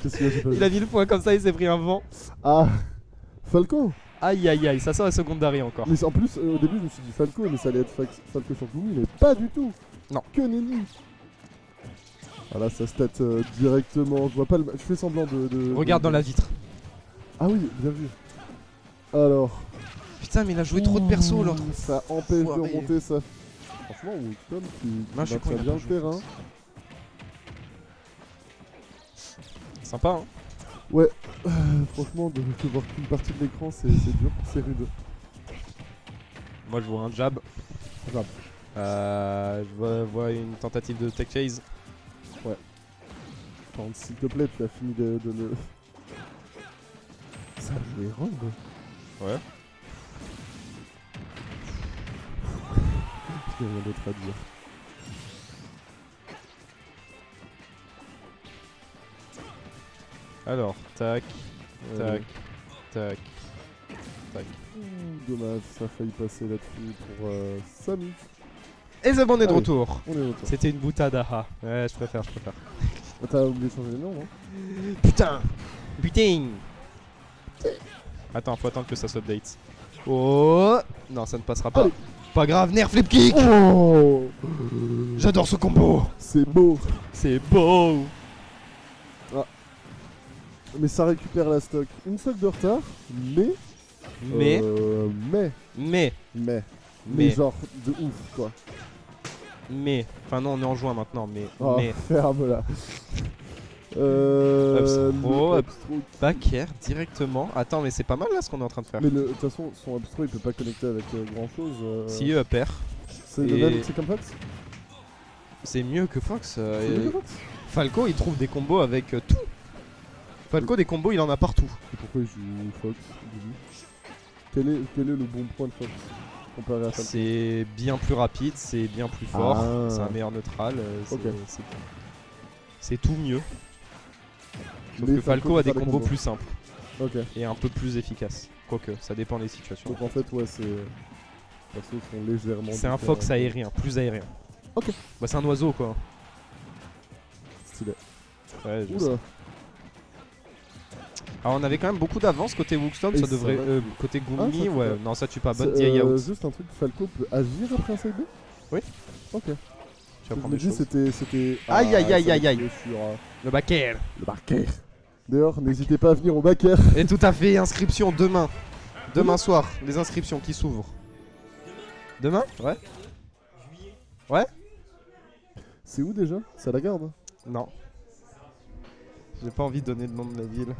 Qu'est-ce qu'il y a, j'ai pas vu. Il a mis le point comme ça, il s'est pris un vent. Ah, Falco. Aïe aïe aïe, ça sent la secondary encore. Mais en plus, au début, je me suis dit Falco, mais ça allait être Falco sur Gumi, mais pas du tout. Non. Que nenni. Voilà, ça stat directement. Je vois pas le. Je fais semblant de. Regarde dans la vitre. Ah oui, bien vu. Alors. Putain, mais il a joué trop de perso l'autre. Ça empêche de Foiré. remonter ça. Franchement, Woodstone qui Moi, je suis maintient con, il a bien pas le joué. terrain. Sympa, hein. Ouais, franchement, de voir qu'une partie de l'écran, c'est dur, c'est rude. Moi, je vois un jab. Jab. Je vois une tentative de tech chase. Enfin, s'il te plaît, tu as fini de le. Ça a joué round. Ouais. J'ai rien d'autre à dire. Alors, tac, Ouais. tac, tac. Dommage, ça a failli passer là-dessus pour Samy. Et c'est bon, on est de Allez. retour. On est au retour. C'était une boutade, ah. Ouais, je préfère. Ah, t'as oublié de changer les noms, hein. Putain. Attends, faut attendre que ça s'update. Oh. Non, ça ne passera pas. Allez. Pas grave, nerf flip kick. Oh, J'adore ce combo. c'est beau. C'est beau. Mais ça récupère la stock. Une stock de retard, mais. Mais, Mais genre de ouf, quoi. enfin non, on est en juin maintenant, Oh, mais. ferme là. Upthrow, le upthrow, back air directement. Attends, mais c'est pas mal là ce qu'on est en train de faire. Mais de toute façon, son upthrow il peut pas connecter avec grand chose. Si up air, C'est et- le même, c'est comme Fox. c'est mieux que Fox. C'est mieux que Fox. Falco, il trouve des combos avec tout. Falco, des combos, il en a partout. Et pourquoi il joue Fox du coup quel est le bon point de Fox comparé à Falco? C'est bien plus rapide, c'est bien plus fort, Ah. c'est un meilleur neutral, Ok. c'est tout mieux. Sauf Mais que Falco peut a des faire combos plus simples Ok. et un peu plus efficaces. Quoique, ça dépend des situations. Donc en fait, ouais, c'est. Les persos sont légèrement. C'est un différents. Fox aérien, plus aérien. Ok. Bah, c'est un oiseau quoi. Stylé. Ouais, je sais. Oula. Alors on avait quand même beaucoup d'avance côté Wookstorm, Et ça ça devrait. va. Côté Ah, Gumi, ça tue ouais, pas. non ça tue pas, bonne C'est, DI out. juste un truc, Falco peut agir après un side B? Oui. Ok. Tu Je apprends me des dis choses. c'était. Aïe, aïe, ça aïe, va aïe, aïe. tuer sur Le backer. le Barker. D'ailleurs, n'hésitez pas à venir au Barker. Et tout à fait, inscription demain. Demain soir, les inscriptions qui s'ouvrent. Demain? Ouais. Ouais? C'est où déjà? C'est à la garde. Non. J'ai pas envie de donner le nom de la ville.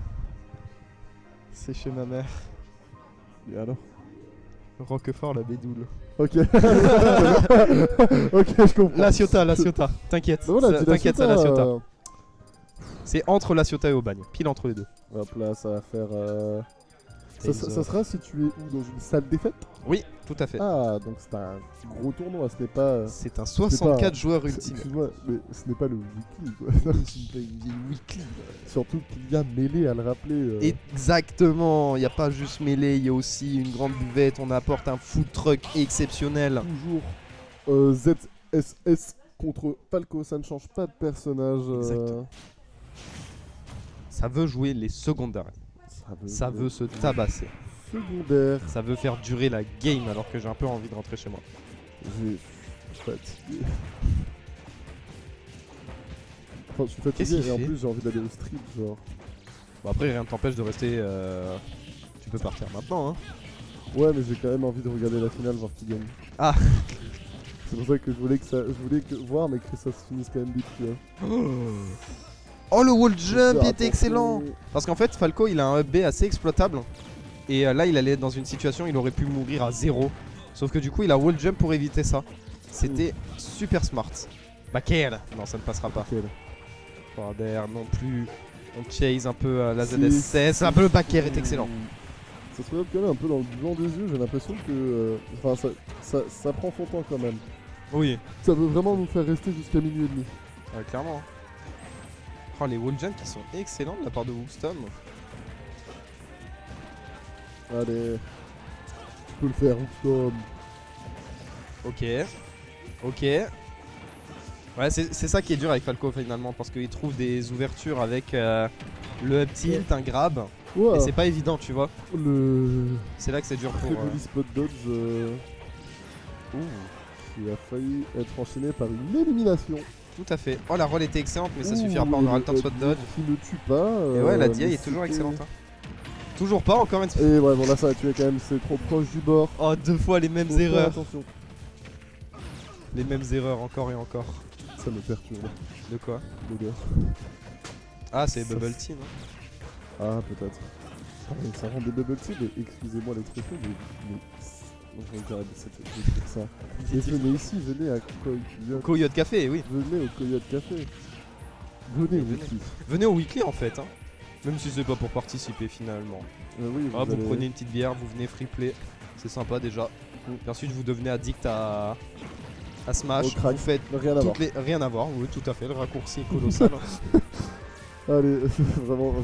C'est chez ma mère. Et alors? Roquefort, la Bédoule. Ok. Ok, je comprends. La Ciotat. T'inquiète. Bah voilà, tu T'inquiète, c'est la Ciotat. euh, C'est entre la Ciotat et Aubagne. Pile entre les deux. Hop là, ça va faire. Et Ça sera situé où? Dans une salle des fêtes? Oui, tout à fait. Ah, donc c'est un gros tournoi, ce n'est pas. C'est un 64 joueurs ultime. Excuse-moi, mais ce n'est pas le weekly quoi. Surtout qu'il y a mêlé à le rappeler. Exactement, il n'y a pas juste mêlée, il y a aussi une grande buvette, on apporte un food truck exceptionnel. Toujours ZSS contre Falco, ça ne change pas de personnage. Exactement. Ça veut jouer les secondaires, ça veut se tabasser, secondaire. ça veut faire durer la game alors que j'ai un peu envie de rentrer chez moi. Je suis fatigué. Enfin, je suis Qu'est-ce fatigué qu'il et en fait plus j'ai envie d'aller au street, genre. Bon après rien ne t'empêche de rester, tu peux partir maintenant hein. Ouais, mais j'ai quand même envie de regarder la finale, voir qui gagne. Ah. C'est pour ça que je voulais voir, mais que ça se finisse quand même vite, tu vois. Oh le wall Faut jump faire était excellent. attention. Parce qu'en fait Falco il a un up B assez exploitable. Et là il allait être dans une situation il aurait pu mourir à 0. Sauf que du coup il a wall jump pour éviter ça. C'était super smart. Backer. Non ça ne passera pas. Nickel. Border non plus. On chase un peu la ZSS. Un peu le backer est excellent. Ça se regarde quand même un peu dans le blanc des yeux, j'ai l'impression que. Enfin, ça prend son temps quand même. Oui. Ça veut vraiment nous faire rester jusqu'à minuit et demi. Clairement. Oh les wall jumps qui sont excellents de la part de Wookstorm. Allez. Tu peux le faire, Tom. Ok. Ok. Ouais, c'est ça qui est dur avec Falco finalement, parce qu'il trouve des ouvertures avec le up tilt, un grab, Wow. et c'est pas évident, tu vois. Le C'est là que c'est dur pour. très joli spot dodge Ouh, qui a failli être enchaîné par une élimination. tout à fait. Oh, la roll était excellente, mais ça Ouh, suffira pas, on aura le temps de et swat dodge. Qui ne tue pas. Et ouais, la DI mais est toujours c'était- excellente. Hein. Toujours pas, encore une fois. Et ouais, bon là ça a tué quand même, c'est trop proche du bord. Oh, 2 fois les mêmes Faut faire erreurs. attention. Les mêmes erreurs, encore et encore. Ça me perturbe, De quoi? l'odeur. Ah, c'est Ça, Bubble Tea, non? Ah, peut-être. Ah, mais ça rend des bubble tea, mais excusez-moi l'expression, mais... J'arrête de dire ça. Et venez ici, venez à Coyote. Coyote Café, oui. Venez au Coyote Café. Venez au Venez. Wiki. Venez au weekly en fait, hein. Même si c'est pas pour participer finalement. Oui, Ah, vous allez- prenez une petite bière, vous venez free play, c'est sympa déjà. Et ensuite vous devenez addict à Smash, Au crack. vous faites Rien à voir. toutes les... Rien à voir, oui tout à fait, le raccourci est colossal. Allez, vraiment,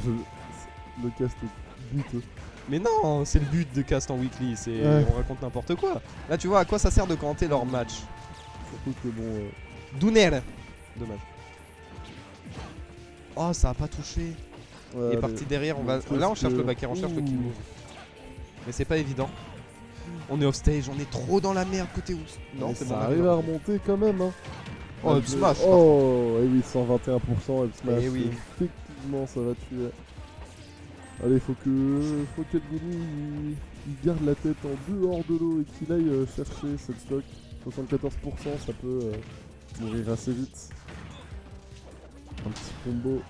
le cast est buteux. Mais non, c'est le but de Cast en weekly, c'est Ouais. on raconte n'importe quoi. Là tu vois à quoi ça sert de commenter leur match. Surtout que bon... Douner. Dommage. Oh ça a pas touché. ouais, Il est allez. parti derrière, on va... Donc, Là on est-ce cherche que- le backer, on cherche le kill Ouh. move. Mais c'est pas évident. On est off stage, on est trop dans la merde côté ouf. Non, Mais c'est ça bon. arrive à remonter quand même, hein. Oh, up smash. Oh, et oui, 121% up smash. Eh oui. Effectivement, ça va tuer. Allez, faut qu'Elguni il garde la tête en dehors de l'eau et qu'il aille chercher cette stock. 74%, ça peut mourir assez vite. Un petit combo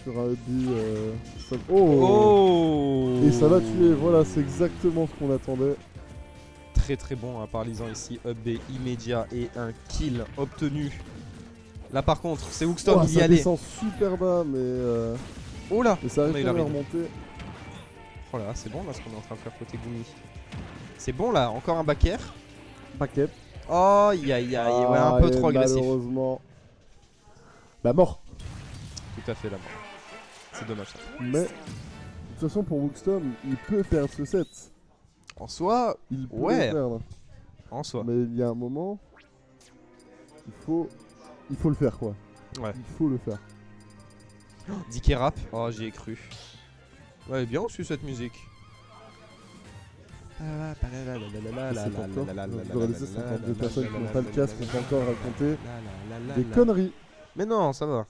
sur un hubby. Oh. Et ça va tuer, voilà, c'est exactement ce qu'on attendait. Très très bon, un paralysant ici, up B immédiat et un kill obtenu. Là par contre, c'est Wookstorm, Oh, il y ça allait. descend super bas, Oh là. mais ça arrive Mais il quand même à arrive. remonter. Oh là, c'est bon là ce qu'on est en train de faire côté Gumi. C'est bon là, encore un back air. Paquet. Oh, aïe aïe aïe, ouais, un peu et trop agressif. Malheureusement. Bah mort. Tout à fait là. C'est dommage ça. Mais de toute façon pour Wookstorm, il peut perdre ce set. En soi, Il peut Ouais. le perdre. en soi. Mais il y a un moment, il faut le faire quoi. Ouais. Il faut le faire. DK rap, oh j'y ai cru. Ouais, bien reçu cette musique. C'est pour toi. Je dois laisser 52 personnes qui n'ont pas le casque ont encore raconté des conneries. conneries. Mais non, ça va.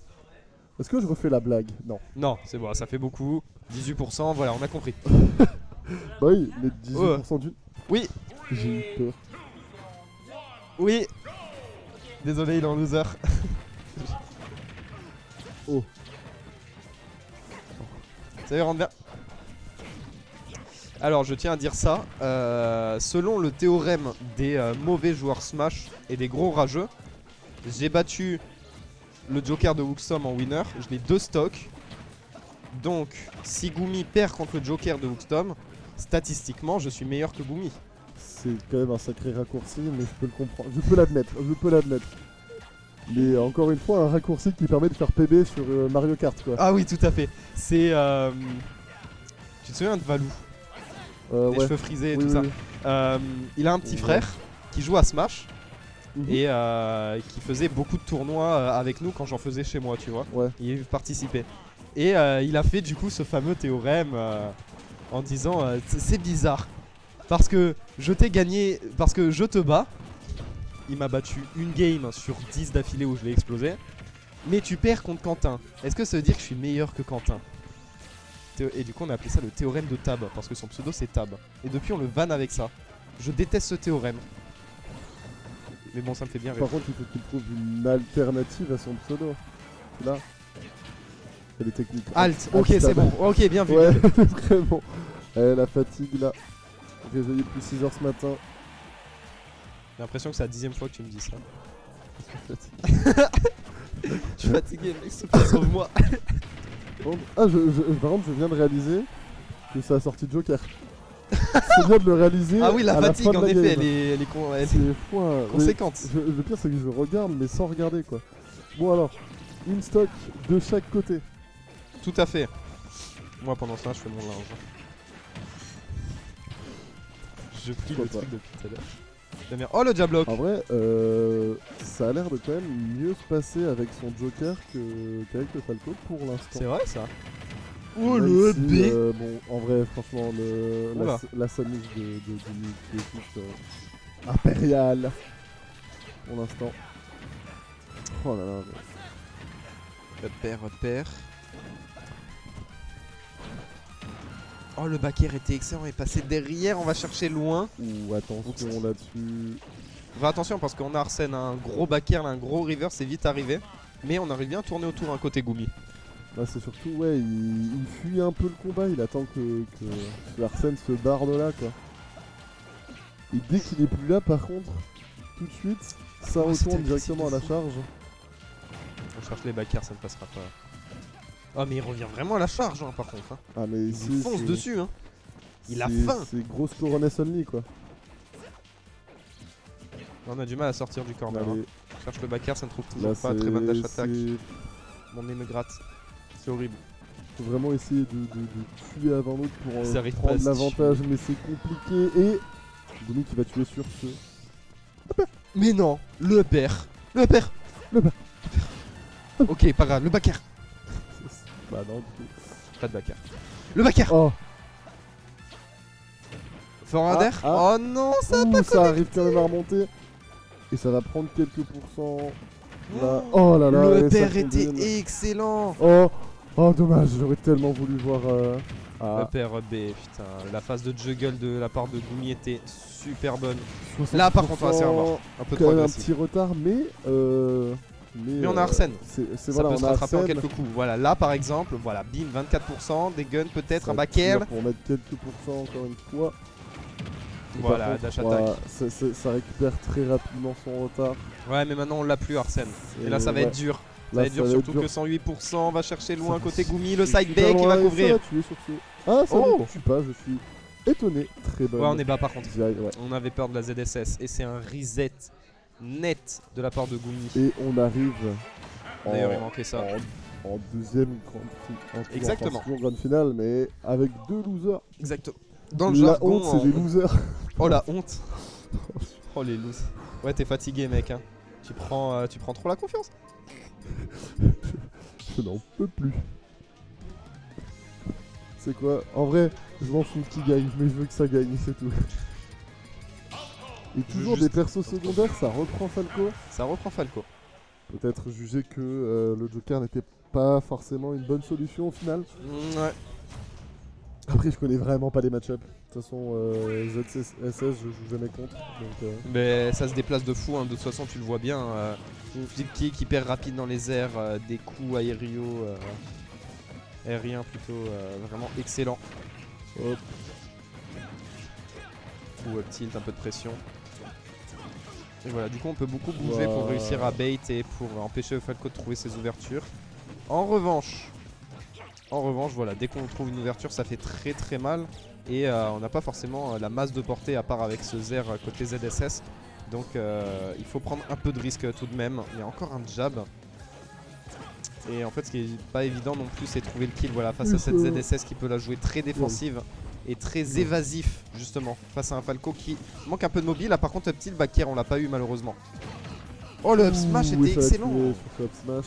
Est-ce que je refais la blague? Non. Non, c'est bon, ça fait beaucoup. 18%, voilà, on a compris. Bah oui, les 18% d'une. Oui, J'ai eu peur. oui. Désolé, il est en loser. Oh. Ça y est, rentre bien. Alors, je tiens à dire ça. Selon le théorème des mauvais joueurs Smash et des gros rageux, j'ai battu le Joker de Wookstorm en winner. Je l'ai 2 stocks. Donc, si Gumi perd contre le Joker de Wookstorm, statistiquement, je suis meilleur que Gumi. C'est quand même un sacré raccourci, mais je peux le comprendre. Je peux l'admettre. Mais encore une fois, un raccourci qui permet de faire PB sur Mario Kart quoi. Ah oui, tout à fait. C'est. Tu te souviens de Valou? Les Ouais. cheveux frisés et Oui, tout oui, ça. oui. Il a un petit Ouais. frère qui joue à Smash Mhm. et qui faisait beaucoup de tournois avec nous quand j'en faisais chez moi, tu vois. Ouais. Il participait. Et il a fait du coup ce fameux théorème en disant c'est bizarre. Parce que je t'ai gagné, parce que je te bats. Il m'a battu une game sur 10 d'affilée où je l'ai explosé. Mais tu perds contre Quentin. Est-ce que ça veut dire que je suis meilleur que Quentin? Et du coup on a appelé ça le théorème de Tab. Parce que son pseudo c'est Tab. Et depuis on le vanne avec ça. Je déteste ce théorème. Mais bon ça me fait bien rire. Par contre, il faut qu'il trouve une alternative à son pseudo. Là. Elle est technique. Alt, ok c'est tab. bon. Ok bien vu. Ouais, bien vu. vraiment. La fatigue là. Réveillé depuis 6h ce matin. J'ai l'impression que c'est la 10ème fois que tu me dis ça. Fatigue. Je suis fatigué mec, sauve-moi. Ah, par contre, je viens de réaliser que ça a sorti Joker. C'est bien de le réaliser. Ah oui la à fatigue fin de en la effet game. elle est C'est foin. conséquente. Le pire, c'est que je regarde, mais sans regarder quoi. Bon, alors, une stock de chaque côté. Tout à fait. Moi pendant ça je fais mon linge. Je plie le Pourquoi truc depuis tout à l'heure. J'aime bien. Oh le Diablock. En vrai, ça a l'air de quand même mieux se passer avec son Joker qu'avec le Falco pour l'instant. C'est vrai ça. Oh le B. Bon, en vrai, franchement, la s'amuse de l'équipe impériale pour l'instant. Oh là là. Repère. Oh le back air était excellent, il est passé derrière, on va chercher loin. Ouh, attention là-dessus. Enfin, attention parce qu'on a Arsène, un gros back air, un gros river, c'est vite arrivé. Mais on arrive bien à tourner autour un côté Gumi. Là c'est surtout, ouais, il fuit un peu le combat, il attend que Arsène se barre de là quoi. Et dès qu'il est plus là par contre, tout de suite, ça retourne directement à la charge. On cherche les back air, ça ne passera pas. Oh mais il revient vraiment à la charge hein, par contre. Hein. Ah mais il fonce dessus hein. Il a faim. C'est grosse Coronation Lee quoi. On a du mal à sortir du corner. Hein. On cherche le back air, ça ne trouve toujours là, pas. Très bonne dash attack. Mon nez me gratte. C'est horrible. Faut vraiment essayer de tuer avant l'autre pour prendre l'avantage, mais c'est compliqué. Et Gumi qui va tuer sur ce. Mais non, le père. Ok, pas grave, le back air. Bah non, du coup. Pas de back air. Le back air. Oh. Forwarder. Oh non, ça a pas connecté. Ça arrive quand même à remonter. Et ça va prendre quelques pourcents. Là. Oh là là. Le père était excellent. Oh dommage, j'aurais tellement voulu voir. Le père B, putain, la phase de juggle de la part de Gumi était super bonne. Là par contre on va se faire avoir. Un peu trop agressif. Un petit retard, mais on a Arsène. Ça voilà, peut se rattraper en quelques coups. Voilà, là par exemple, voilà, bim, 24%, des guns peut-être, un back air. Pour mettre quelques pourcents encore une fois. Voilà, contre, dash attack. Ça récupère très rapidement son retard. Ouais, mais maintenant on l'a plus Arsène. Et là ça va être dur. Ça va être dur, surtout que 108%, on va chercher loin côté Gumi, le side B qui va couvrir. Ah, ça ne tue pas, je suis étonné. Très bonne. Ouais, on est bas par contre. Ouais. On avait peur de la ZSS et c'est un reset net de la part de Gumi. Et on arrive. D'ailleurs, il manquait ça. En deuxième grande exactement. Grande finale, mais avec deux losers. Exactement. Dans le jargon, honte, c'est des losers. Oh la honte. Oh les losers. Ouais, t'es fatigué, mec. Hein. Tu prends trop la confiance. Je n'en peux plus. C'est quoi? En vrai, je m'en fous qui gagne, mais je veux que ça gagne, c'est tout. Et toujours des persos secondaires, ça reprend Falco. Ça reprend Falco. Peut-être juger que le Joker n'était pas forcément une bonne solution au final. Ouais. Après, je connais vraiment pas les match-ups. De toute façon, ZSS, je joue jamais contre. Donc, mais ça se déplace de fou, hein. De toute façon, tu le vois bien. Flip kick hyper rapide dans les airs, des coups aériens plutôt, vraiment excellent. Hop. Ou tilt, un peu de pression. Et voilà, du coup on peut beaucoup bouger pour réussir à bait et pour empêcher Falco de trouver ses ouvertures. En revanche, voilà, dès qu'on trouve une ouverture ça fait très très mal. Et on n'a pas forcément la masse de portée à part avec ce Zer côté ZSS. Donc il faut prendre un peu de risque tout de même. Il y a encore un jab. Et en fait ce qui est pas évident non plus c'est trouver le kill voilà, face à cette ZSS qui peut la jouer très défensive. Et très évasif justement face à un Falco qui manque un peu de mobile. Là par contre le petit back air on l'a pas eu malheureusement. Oh le up smash était excellent. Up smash.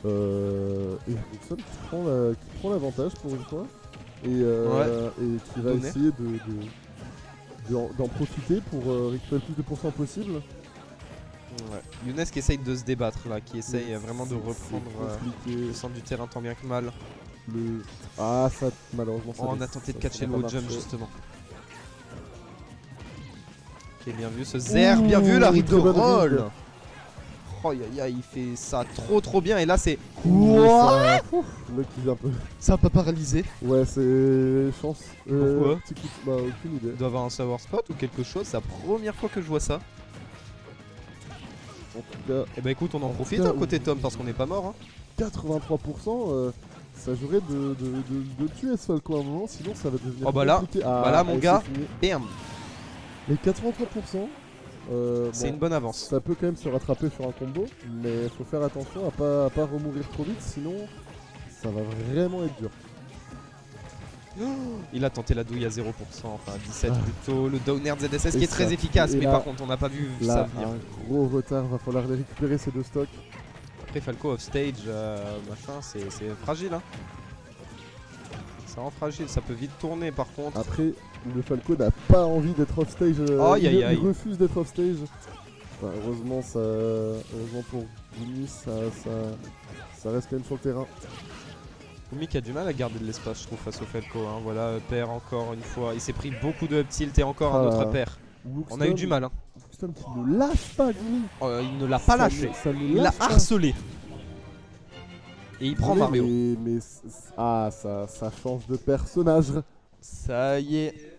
Et Wilson qui prend l'avantage pour une fois. Et qui va essayer d'en profiter pour récupérer le plus de pourcents possible. Ouais. Younes qui essaye de se débattre là, qui essaye vraiment de reprendre le centre du terrain tant bien que mal. Ah ça malheureusement ça on a tenté de catcher le haut jump justement. Ok bien vu ce Zer, bien vu la rip de roll. Oh ya il fait ça trop bien et là c'est quoi. Le mec il est un peu. Ça a pas paralysé. Ouais c'est chance. Pourquoi bah aucune idée. Il doit avoir un savoir spot ou quelque chose, c'est la première fois que je vois ça. En tout cas. Et bah écoute on en profite côté Tom parce qu'on n'est pas mort hein. 83%, ça jouerait de tuer ce Falco à un moment, sinon ça va devenir compliqué. Bah là mon gars, bam. Mais 83%, c'est une bonne avance. Ça peut quand même se rattraper sur un combo, mais faut faire attention à pas remourir trop vite, sinon ça va vraiment être dur. Il a tenté la douille à 0%, enfin 17 Ah. plutôt. Le downer ZSS Et qui est très ça- efficace, et mais là- par contre on n'a pas vu ça Là, venir. un gros retard, va falloir les récupérer ces deux stocks. Après Falco off stage, machin, c'est fragile. Hein. C'est vraiment fragile, ça peut vite tourner par contre. Après, le Falco n'a pas envie d'être off stage. Aïe, aïe, aïe. Il refuse d'être off stage. Enfin, heureusement pour Gumi, ça reste quand même sur le terrain. Gumi qui a du mal à garder de l'espace, je trouve, face au Falco. Hein. Voilà, père encore une fois. Il s'est pris beaucoup de up tilt et encore un autre pair. On a eu du mal. Hein. Wuxton qui ne lâche pas Gumi. Il ne l'a pas lâché. Ça ne Il l'a lâche pas. harcelé. Et il prend Mais- Mario. Mais ça change de personnage. Ça y est.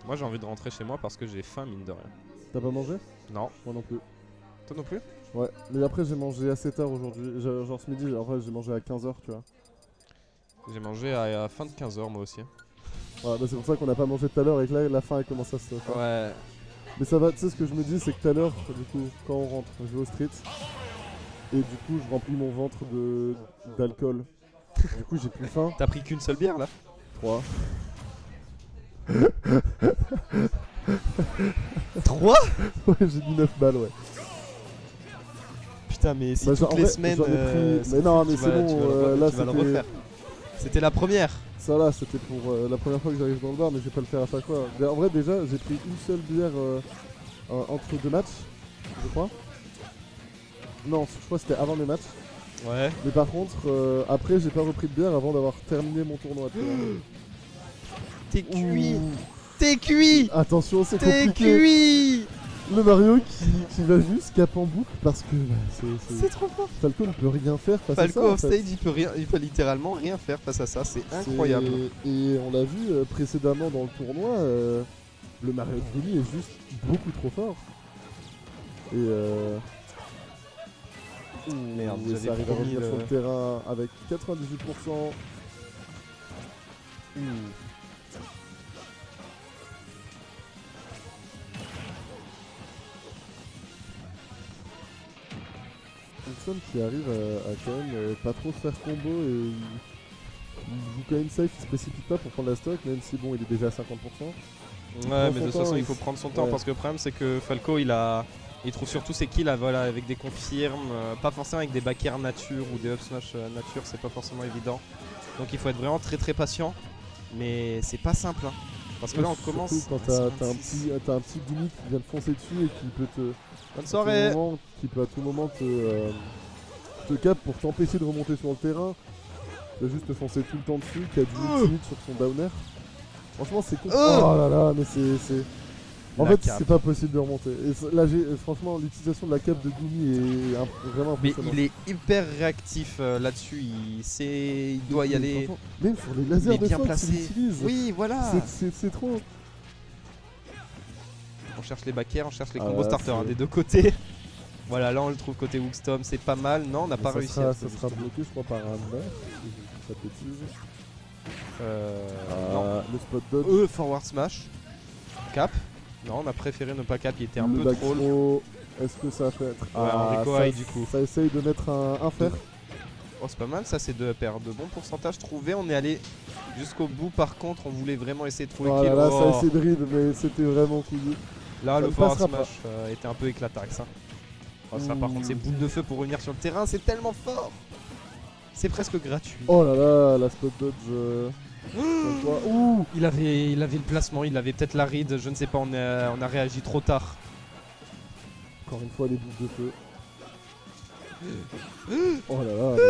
Moi j'ai envie de rentrer chez moi parce que j'ai faim mine de rien. T'as pas mangé? Non. Moi non plus. Toi non plus? Ouais, mais après j'ai mangé assez tard aujourd'hui. Genre ce midi, en vrai j'ai mangé à 15h, tu vois. J'ai mangé à fin de 15h moi aussi. Ouais, bah c'est pour ça qu'on n'a pas mangé tout à l'heure et que là la faim elle commence à se faire. Ouais. Mais ça va, tu sais ce que je me dis, c'est que tout à l'heure, du coup, quand on rentre, je vais au street. Et du coup, je remplis mon ventre d'alcool. Du coup, j'ai plus faim. T'as pris qu'une seule bière là? 3. 3? Ouais, j'ai dit 9 balles, ouais. Putain mais si Bah, toutes en les vrai, semaines... j'en ai pris- Mais non, mais tu c'est vas- bon, tu vas le- là tu vas le c'était. refaire. C'était la première. Ça là, c'était pour la première fois que j'arrive dans le bar, mais je vais pas le faire à chaque fois. En vrai, déjà, j'ai pris une seule bière entre deux matchs, je crois. Non, je crois que c'était avant les matchs. Ouais. Mais par contre, après, j'ai pas repris de bière avant d'avoir terminé mon tournoi. tu vois. T'es cuit. Ouh. T'es cuit. Attention, c'est T'es compliqué. cuit. Le Mario qui va juste cap en boucle parce que bah, C'est trop fort. Falco ne peut rien faire face Falco à ça. en off fait. stage, il peut littéralement rien faire face à ça, c'est incroyable. Et on l'a vu précédemment dans le tournoi, le Mario de Gumi est juste beaucoup trop fort. Et Merde, et j'avais ça arrive à promis revenir sur le- le terrain avec 98%. Wilson qui arrive à quand même pas trop se faire combo et il joue quand même safe, il se précipite pas pour prendre la stock, même si bon il est déjà à 50%. Ouais, mais de toute son façon, temps, il faut prendre son temps ouais. parce que le problème, c'est que Falco, il trouve surtout ses kills voilà, avec des confirmes, pas forcément avec des back air nature ou des up smash nature, c'est pas forcément évident. Donc il faut être vraiment très très patient, mais c'est pas simple. Hein. Parce que là, on commence. Surtout quand à t'as un 56. petit Gumi qui vient te foncer dessus et qui peut te. Bonne soirée! Qui peut à tout moment te cap pour t'empêcher de remonter sur le terrain. Tu vas juste te foncer tout le temps dessus, qui a du ultimate sur son downer. Franchement, c'est compliqué. Oh là là, mais c'est. En La fait, cap. c'est pas possible de remonter. Et là, franchement, l'utilisation de la cap de Gumi est vraiment Mais impressionnante. il est hyper réactif là-dessus, il doit y aller. Franchement, même sur les Il lasers est de bien Fox, placé. il l'utilise. Oui, voilà! C'est trop. On cherche les back air, on cherche les Ah combos là, starters hein, c'est- des deux côtés. Voilà, là on le trouve côté Wookstom, c'est pas mal. Non, on n'a pas ça réussi sera, à ça sera bloqué, je crois, par un nerf. Si je dis pas de bêtises. Non. Le spot dodge. Forward smash. Cap. Non, on a préféré ne pas cap, il était un le peu back troll. throw, est-ce que ça fait être Enrico ça, high, du coup. Ça essaye de mettre un fer. Oh, c'est pas mal, ça c'est de paires de bons pourcentages trouvés. On est allé jusqu'au bout, par contre, on voulait vraiment essayer de trouver Oh le là kill. là, Oh. ça essaie de ride, mais c'était vraiment couillu. Là, ça le ne forward passera smash était un peu éclataxe. Hein. Oh, ça, par Ouh. contre, c'est boule de feu pour revenir sur le terrain, c'est tellement fort. C'est presque gratuit. Oh là là, la spot dodge. Ouh. Il avait le placement, il avait peut-être la ride, je ne sais pas, on a réagi trop tard. Encore une fois, les boules de feu. Oh là là.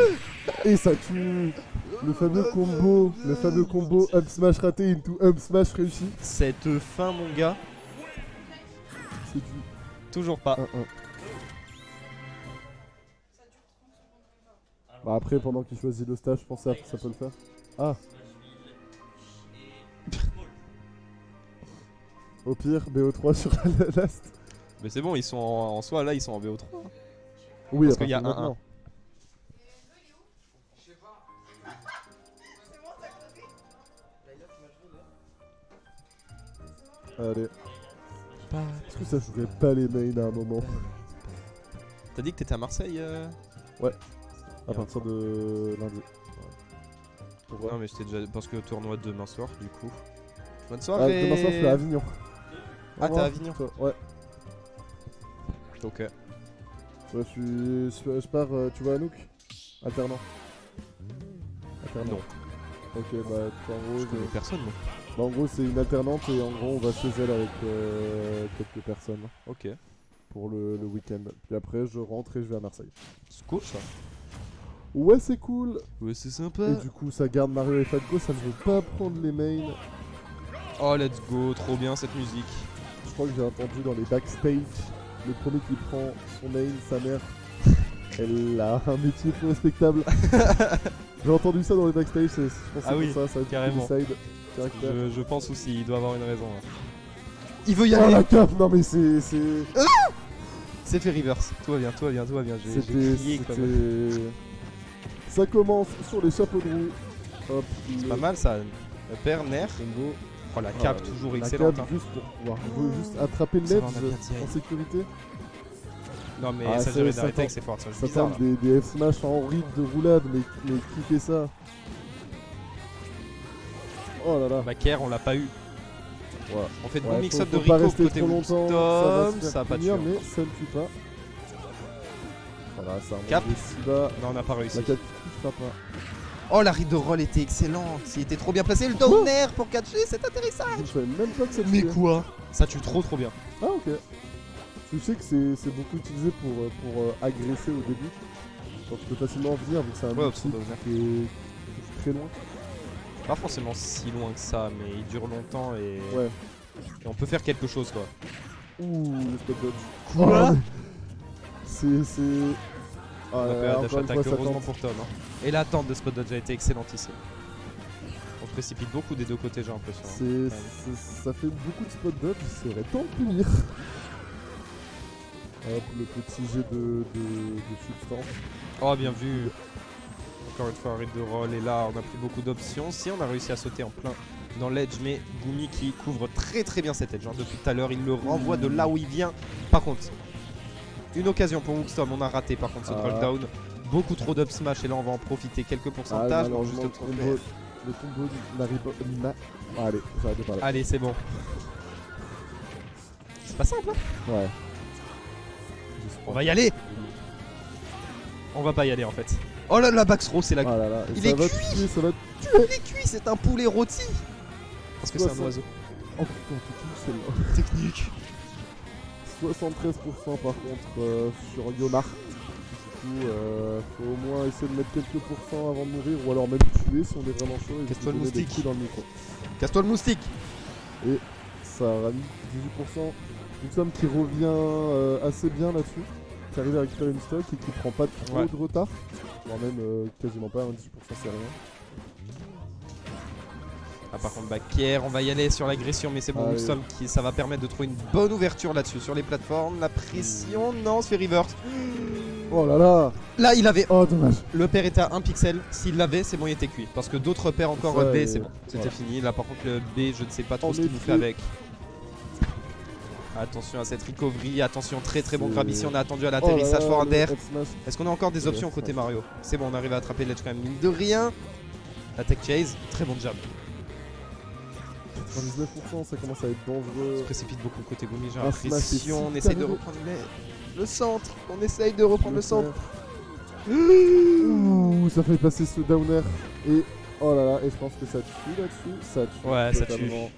Et ça tue. Le fameux combo up smash raté into up smash réussi. Cette fin, mon gars, C'est du toujours pas. 1-1. Bah après, pendant qu'il choisit le stage, je pense que ça peut le faire. Ah. Au pire, BO3 sur la last. Mais c'est bon, ils sont en soi, là, ils sont en BO3. Oui, Parce à qu'il y a partir de 1-1. maintenant. Allez. Est-ce que ça jouerait pas les mains à un moment? T'as dit que t'étais à Marseille Ouais. À partir de lundi. Ouais. Pourquoi Non mais c'était déjà parce que tournoi demain soir du coup. Bonne Ah, soirée. demain soir, je suis à Avignon. Ah, t'es à Avignon. Ouais. Ok. Ouais, je pars, tu vois, Anouk Alternant. Non. Ok, bah, en gros, Je connais personne moi. bah, en gros, c'est une alternante et en gros, on va chez elle avec quelques personnes Ok. pour le week-end. Puis après, je rentre et je vais à Marseille. C'est cool ça. Ouais, c'est cool. Ouais c'est sympa. Et du coup, ça garde Mario et Fatgo, ça ne veut pas prendre les mains. Oh let's go, trop bien cette musique. Je crois que j'ai entendu dans les backstage, le premier qui prend son main, sa mère, elle a un métier peu respectable. J'ai entendu ça dans les backstage, je pense que Ah oui, c'est pour ça, ça va être carrément. side, caractère. Je pense aussi, il doit avoir une raison. Hein. Il veut y Oh aller. la cape, non mais c'est... C'est fait reverse. Tout va bien, tout va bien, tout va bien. J'ai crié comme... Ça commence sur les chapeaux de roue. Hop, C'est pas mal ça. Le père, Nair. combo. Oh la cape toujours La excellente. cape hein. juste pour pouvoir juste attraper le Ça va, ledge on a bien tiré. en sécurité. Non mais Ah, ça ça, gérer ça d'arrêter avec tente. ses forces, c'est Ça bizarre là. tente des F-smash en rythme de roulade, mais qui fait ça? Oh là là. Macaire, on l'a pas eu. Ouais. On fait de Ouais, bons mix-up de faut pas Rico rester côté trop longtemps, Woodstone, se ça a faire pas tué. punir, mais ça ne tue pas. Voilà, ça remonte Cap. de si bas. Non on n'a pas réussi. La cap qui touchera pas. Oh la ride de roll était excellente, il était trop bien placé, le down air pour catcher cet atterrissage. Je ne savais même pas que ça Mais tuait. quoi? Ça tue trop bien. Ah ok. Tu sais que c'est beaucoup utilisé pour agresser au début. Quand tu peux facilement venir, vu que c'est un Ouais, outil ça doit venir. qui est très loin. Pas forcément si loin que ça, mais il dure longtemps et, Ouais. et on peut faire quelque chose quoi. Ouh, le spot dodge. Quoi? Oh, c'est... Ah, On a fait encore dash une attack fois, ça heureusement tente. pour Tom. Hein. Et l'attente de spot dodge a été excellente ici. On se précipite beaucoup des deux côtés j'ai l'impression. hein. Ça fait beaucoup de spot dodge, il serait temps de punir. Hop, le petit jet de substance. Oh bien vu. Encore une fois un ride de roll et là on a pris beaucoup d'options. Si on a réussi à sauter en plein dans l'edge, mais Gumi qui couvre très bien cet edge. Hein. Depuis tout à l'heure il le renvoie de là où il vient. Par contre, une occasion pour Wookstorm, on a raté par contre ce drop down. Beaucoup trop d'up smash et là on va en profiter quelques pourcentages pour juste tromper. Le combo n'arrive pas. Allez, j'arrête de parler. Allez c'est bon. C'est pas simple hein. Ouais. On va y aller. On va pas y aller en fait. Oh là là, Bax Row, c'est la. Ah là là, Il ça est va cuit. tuer, ça va. Il est cuit, c'est un poulet rôti. Parce que c'est un oiseau. Oh putain, c'est celle-là. Technique. 73% par contre sur Yomar. Du coup, faut au moins essayer de mettre quelques pourcents avant de mourir ou alors même tuer si on est vraiment chaud et Casse-toi se le donner des moustique. coups dans le micro. Casse-toi le moustique. Et ça a mis 18%. Une somme qui revient assez bien là-dessus. Qui arrive à récupérer une stock et qui prend pas trop Ouais. de retard. Voire même quasiment pas, 18% c'est rien. Ah par contre Bakier, on va y aller sur l'agression mais c'est bon, Allez. Wooksom qui ça va permettre de trouver une bonne ouverture là-dessus sur les plateformes. La pression, non, se fait reverse. Oh là là. Là il avait. Oh dommage. Le père était à 1 pixel, s'il l'avait c'est bon il était cuit. Parce que d'autres pairs encore Ça, B c'est bon, c'était voilà. fini. Là par contre le B je ne sais pas trop En ce qu'il nous effet. fait avec. Attention à cette recovery, attention très bon grab ici, on a attendu à l'atterrissage for under. Est-ce qu'on a encore des options côté Mario? C'est bon, on arrive à attraper l'edge quand même, mine de rien. La tech chase, très bon jab. 99%, ça commence à être On dangereux. se précipite beaucoup côté Gumi, j'ai Un smash, l'impression. On c'est essaye de carré. reprendre le centre. On essaye de reprendre le centre. Ouh, ça fait passer ce downer. Et oh là là, et je pense que ça tue là-dessus. Ça tue. Ouais, ça totalement.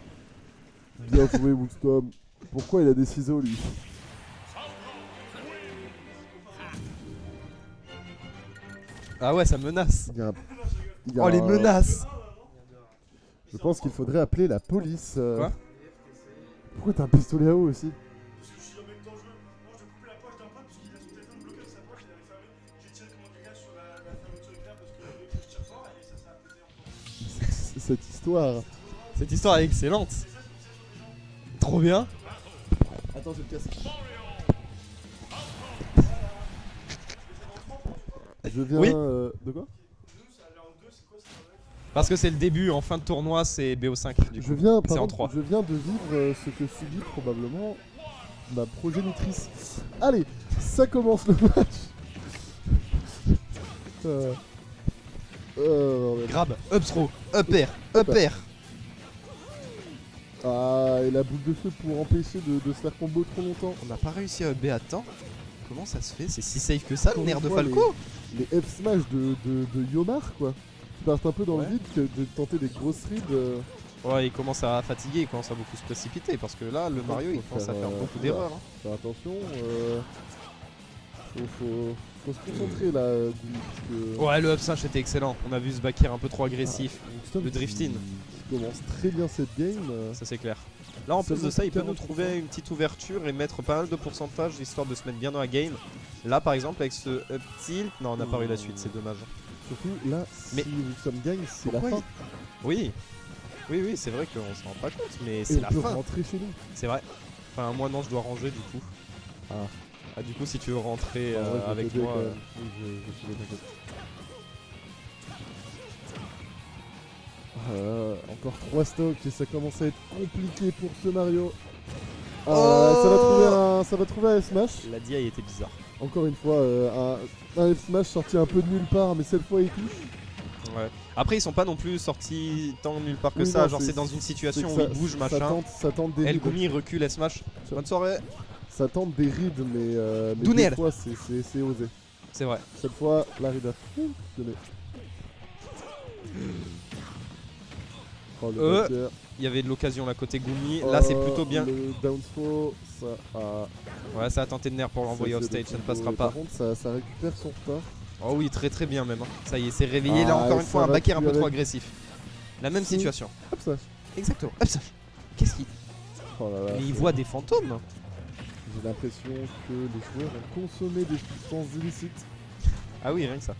Bien joué, Wookstorm. Pourquoi il a des ciseaux lui? Ah ouais, ça menace. Il y a Oh les un- menaces. Je pense qu'il faudrait appeler la police. Quoi? Pourquoi t'as un pistolet à eau aussi? Parce que je suis en même temps joueur. Moi, je te coupais la poche d'un pote parce qu'il a son téléphone bloqué dans sa poche, il avait fermé. J'ai tiré comme un dégât sur la fermeture éclair parce que je tire fort et ça s'est apposé encore. Cette histoire. Cette histoire est excellente. Trop bien. Attends, je vais le casser. Je viens. Oui. De quoi? Parce que c'est le début, en fin de tournoi, c'est BO5 du coup. Je viens, C'est par en contre, 3. je viens de vivre ce que subit probablement ma progénitrice. Allez, ça commence le match. bordel. Grab, up throw, up air, up air. Ah, et la boule de feu pour empêcher de se faire combo trop longtemps. On n'a pas réussi à up à temps. Comment ça se fait? C'est si safe que ça, le Encore nerf une de fois, Falco? Les F-smash de Yomar, quoi. Qui partent un peu dans Ouais. le vide que de tenter des grosses rides. Ouais, il commence à fatiguer, il commence à beaucoup se précipiter parce que là, le Mario, il commence à faire beaucoup d'erreurs. Hein. Faire attention. Faut se concentrer là, Gumi, parce que Ouais, le up smash était excellent. On a vu ce backer un peu trop agressif. Winston le drifting. qui commence très bien cette game. Ça, c'est clair. Là, en plus de Seulement ça, il peut nous 40%. trouver une petite ouverture et mettre pas mal de pourcentage histoire de se mettre bien dans la game. Là, par exemple, avec ce up tilt, non, on n'a pas eu la suite, c'est dommage. Surtout là, Mais- si Winston gagne, c'est la Pourquoi fin. Oui, oui, c'est vrai qu'on s'en rend pas compte, mais Et c'est on la peut fin. rentrer chez nous. C'est vrai. Enfin, moi, non, je dois ranger du coup. Ah, du coup, si tu veux rentrer En vrai, je vais avec t'aider moi. quand même. Oui, je vais t'aider, t'inquiète. Encore 3 stocks et ça commence à être compliqué pour ce Mario. Oh Ça va trouver un F-Smash. La DI était bizarre. Encore une fois, un F-Smash sorti un peu de nulle part, mais cette fois il touche. Ouais. Après, ils sont pas non plus sortis tant nulle part que Oui, ça. non, Genre, c'est- c'est dans une C'est situation que où ils bougent, machin. Ça tente des El rides. Gumi recule, elle smash. Bonne soirée. Ça tente des rides, mais Dounel. des fois c'est osé. C'est vrai. Cette fois, la ride a fonctionné. Oh, le backer. Il y avait de l'occasion là côté Gumi. Oh, Là, c'est plutôt bien. Le down throw, ça a. Ouais, ça a tenté de nerf pour l'envoyer ça, off c'est le stage, ça ne combo. passera Par pas. contre, ça récupère son retard. Oh oui, très très bien même. Hein. Ça y est, c'est réveillé. Là, Ah, encore une ça fois, un va backer un plus peu trop avec- agressif. La même Si. situation. Hop ça. Exactement. Hop, ça. Qu'est-ce qu'il. Oh là là. Mais il voit des fantômes. J'ai l'impression que les joueurs ont consommé des substances illicites. Ah oui, rien que ça.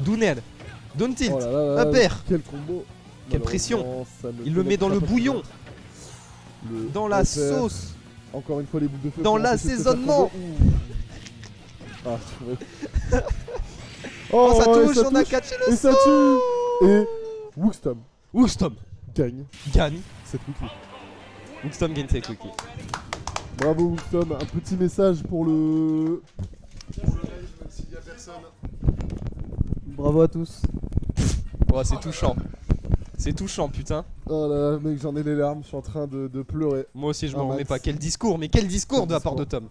Dounel. Down tilt. Oh là là là Up là, air. quel combo. Quelle pression. Malheureusement, ça ne Il le met dans le connectera pas bouillon. bien. Le Dans la up air. sauce. Encore une fois les boules de feu. Dans pour empêcher de se faire l'assaisonnement. combo. Ouh. Ah, je trouvais. Oh, ça et touche, on a catché le Et ça tue. Et Wookstom Wookstom gagne gagne. cette weekly. Wookstom gagne ses cookies. Bravo Wookstom, un petit message pour le. S'il y a personne. Bravo à tous. Oh, c'est touchant. C'est touchant, putain. Oh là là, mec, j'en ai les larmes, je suis en train de pleurer. Moi aussi, je Ah, me remets Max. pas. Quel discours, mais quel discours Quel de la part de discours. Tom.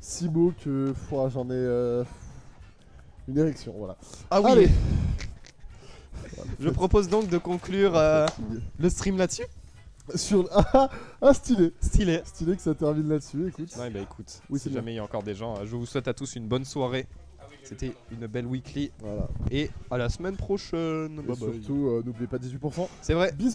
Si beau que j'en ai une érection, voilà. Ah oui. Allez. Je propose donc de conclure Fatigue. le stream là-dessus. Sur stylé. Stylé. Stylé que ça termine là-dessus, écoute. Ouais, bah écoute, Oui, si c'est bien. jamais il y a encore des gens, je vous souhaite à tous une bonne soirée. C'était une belle weekly Voilà. et à la semaine prochaine. Et Bye bye. surtout, n'oubliez pas 18%. C'est vrai. Bisous.